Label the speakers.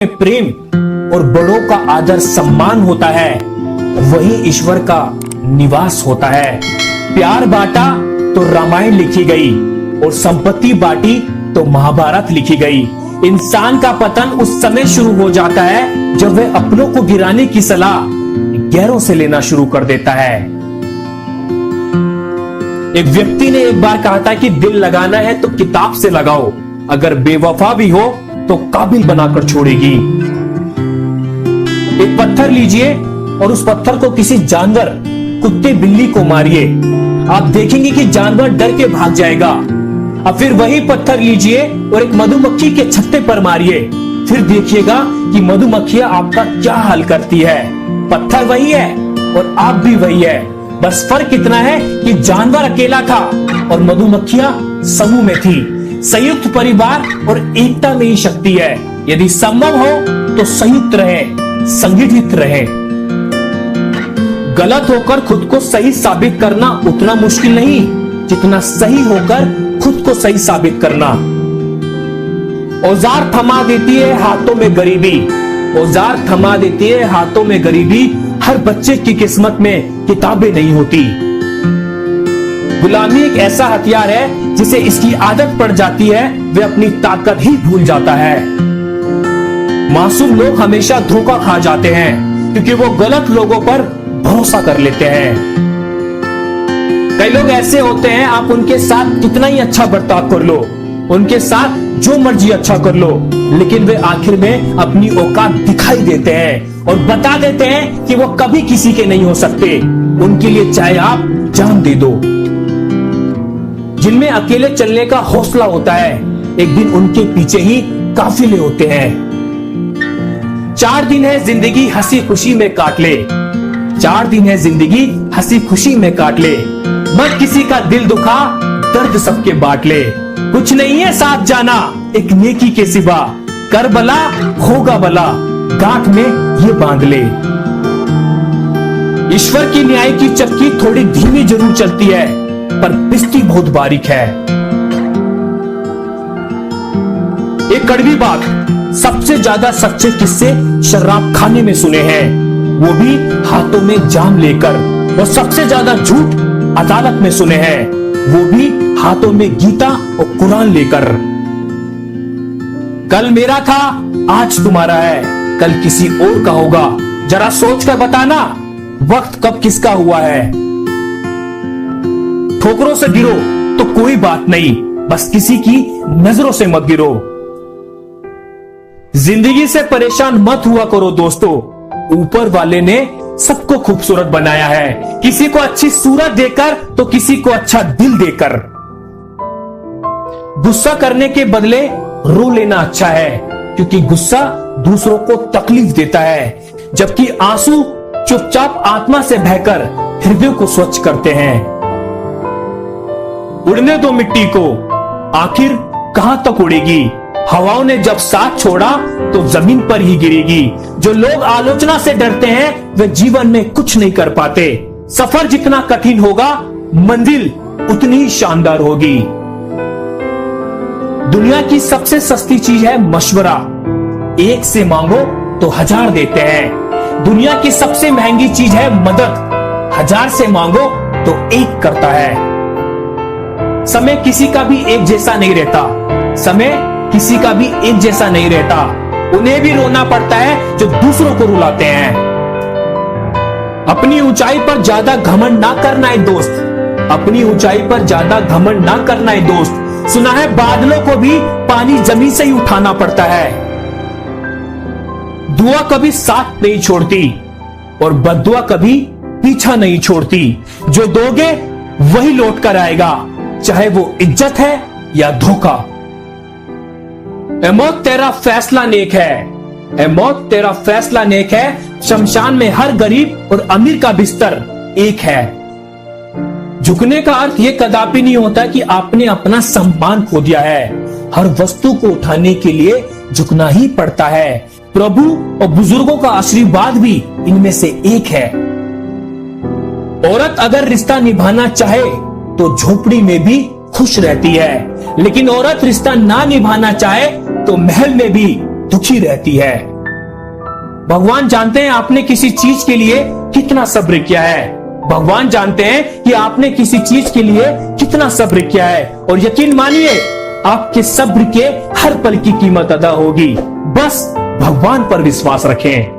Speaker 1: में प्रेम और बड़ों का आदर सम्मान होता है, वही ईश्वर का निवास होता है। प्यार बांटा तो रामायण लिखी गई और संपत्ति बांटी तो महाभारत लिखी गई। इंसान का पतन उस समय शुरू हो जाता है जब वह अपनों को गिराने की सलाह गैरों से लेना शुरू कर देता है। एक व्यक्ति ने एक बार कहा था कि दिल लगाना है तो किताब से लगाओ, अगर बेवफा भी हो तो काबिल बनाकर छोड़ेगी। एक पत्थर लीजिए और उस पत्थर को किसी जानवर, कुत्ते बिल्ली को मारिए, आप देखेंगे कि जानवर डर के भाग जाएगा। अब फिर वही पत्थर लीजिए और एक मधुमक्खी के छत्ते पर मारिए, फिर देखिएगा कि मधुमक्खियां आपका क्या हाल करती है। पत्थर वही है और आप भी वही है, बस फर्क इतना है कि जानवर अकेला था और मधुमक्खियां समूह में थी। संयुक्त परिवार और एकता में ही शक्ति है। यदि संभव हो तो संयुक्त रहे, संगठित रहे। गलत होकर खुद को सही साबित करना उतना मुश्किल नहीं जितना सही होकर खुद को सही साबित करना। औजार थमा देती है हाथों में गरीबी, औजार थमा देती है हाथों में गरीबी। हर बच्चे की किस्मत में किताबें नहीं होती। गुलामी एक ऐसा हथियार है जिसे इसकी आदत पड़ जाती है, वे अपनी ताकत ही भूल जाता है। मासूम लोग हमेशा धोखा खा जाते हैं क्योंकि वो गलत लोगों पर भरोसा कर लेते हैं। कई लोग ऐसे होते हैं, आप उनके साथ कितना ही अच्छा बर्ताव कर लो, उनके साथ जो मर्जी अच्छा कर लो, लेकिन वे आखिर में अपनी औकात दिखाई देते हैं और बता देते हैं कि वो कभी किसी के नहीं हो सकते। उनके लिए चाहे आप जान दे दो। जिनमें अकेले चलने का हौसला होता है, एक दिन उनके पीछे ही काफिले होते हैं। 4 दिन है जिंदगी हंसी खुशी में काट ले, 4 दिन है जिंदगी हंसी खुशी में काट ले। मत किसी का दिल दुखा, दर्द सबके बांट ले। कुछ नहीं है साथ जाना एक नेकी के सिवा, कर भला होगा भला, गांठ में ये बांध ले। ईश्वर की न्याय की चक्की थोड़ी धीमी जरूर चलती है पर पिस्ती बहुत बारीक है। एक कड़वी बात, सबसे ज्यादा सच्चे किस्से शराब खाने में सुने हैं, वो भी हाथों में जाम लेकर। और सबसे ज्यादा झूठ अदालत में सुने हैं, वो भी हाथों में गीता और कुरान लेकर। कल मेरा था आज तुम्हारा है, कल किसी और का होगा। जरा सोच कर बताना वक्त कब किसका हुआ है। ठोकरों से गिरो तो कोई बात नहीं, बस किसी की नजरों से मत गिरो। जिंदगी से परेशान मत हुआ करो दोस्तों, ऊपर वाले ने सबको खूबसूरत बनाया है, किसी को अच्छी सूरत देकर तो किसी को अच्छा दिल देकर। गुस्सा करने के बदले रो लेना अच्छा है, क्योंकि गुस्सा दूसरों को तकलीफ देता है, जबकि आंसू चुपचाप आत्मा से बहकर हृदय को स्वच्छ करते हैं। उड़ने दो मिट्टी को, आखिर कहां तक उड़ेगी। हवाओं ने जब साथ छोड़ा तो जमीन पर ही गिरेगी। जो लोग आलोचना से डरते हैं वे जीवन में कुछ नहीं कर पाते। सफर जितना कठिन होगा, मंजिल उतनी ही शानदार होगी। दुनिया की सबसे सस्ती चीज है मशवरा, एक से मांगो तो 1000 देते हैं। दुनिया की सबसे महंगी चीज है मदद, 1000 से मांगो तो 1 करता है। समय किसी का भी एक जैसा नहीं रहता, समय किसी का भी एक जैसा नहीं रहता। उन्हें भी रोना पड़ता है जो दूसरों को रुलाते हैं। अपनी ऊंचाई पर ज्यादा घमंड ना करना है दोस्त, अपनी ऊंचाई पर ज्यादा घमंड ना करना है दोस्त। सुना है बादलों को भी पानी जमीन से ही उठाना पड़ता है। दुआ कभी साथ नहीं छोड़ती और बद्दुआ कभी पीछा नहीं छोड़ती। जो दोगे वही लौट कर आएगा, चाहे वो इज्जत है या धोखा। ए मौत तेरा फैसला नेक है, ए मौत तेरा फैसला नेक है। शमशान में हर गरीब और अमीर का बिस्तर एक है। झुकने का अर्थ यह कदापि नहीं होता कि आपने अपना सम्मान खो दिया है। हर वस्तु को उठाने के लिए झुकना ही पड़ता है। प्रभु और बुजुर्गों का आशीर्वाद भी इनमें से एक है। औरत अगर रिश्ता निभाना चाहे तो झोपड़ी में भी खुश रहती है, लेकिन औरत रिश्ता ना निभाना चाहे तो महल में भी दुखी रहती है। भगवान जानते हैं आपने किसी चीज के लिए कितना सब्र किया है। भगवान जानते हैं कि आपने किसी चीज के लिए कितना सब्र किया है, और यकीन मानिए आपके सब्र के हर पल की कीमत अदा होगी। बस भगवान पर विश्वास रखें।